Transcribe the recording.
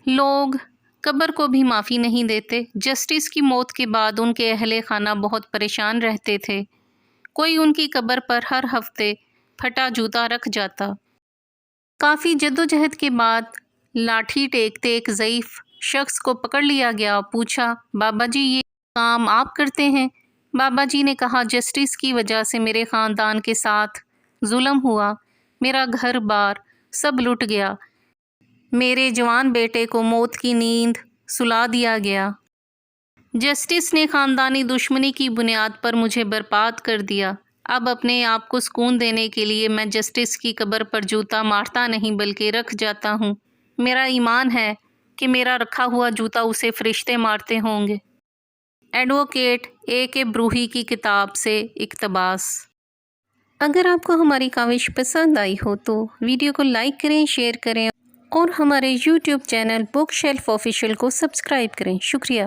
لوگ قبر کو بھی معافی نہیں دیتے۔ جسٹس کی موت کے بعد ان کے اہل خانہ بہت پریشان رہتے تھے۔ کوئی ان کی قبر پر ہر ہفتے پھٹا جوتا رکھ جاتا۔ کافی جدوجہد کے بعد لاٹھی ٹیکتے ایک ضعیف شخص کو پکڑ لیا گیا۔ پوچھا، بابا جی یہ کام آپ کرتے ہیں؟ بابا جی نے کہا، جسٹس کی وجہ سے میرے خاندان کے ساتھ ظلم ہوا، میرا گھر بار سب لٹ گیا، میرے جوان بیٹے کو موت کی نیند سلا دیا گیا۔ جسٹس نے خاندانی دشمنی کی بنیاد پر مجھے برباد کر دیا۔ اب اپنے آپ کو سکون دینے کے لیے میں جسٹس کی قبر پر جوتا مارتا نہیں بلکہ رکھ جاتا ہوں۔ میرا ایمان ہے کہ میرا رکھا ہوا جوتا اسے فرشتے مارتے ہوں گے۔ Advocate A.K. بروہی کی کتاب سے اقتباس۔ اگر آپ کو ہماری کاوش پسند آئی ہو تو ویڈیو کو لائک کریں، شیئر کریں اور ہمارے YouTube channel book shelf official کو سبسکرائب کریں۔ شکریہ۔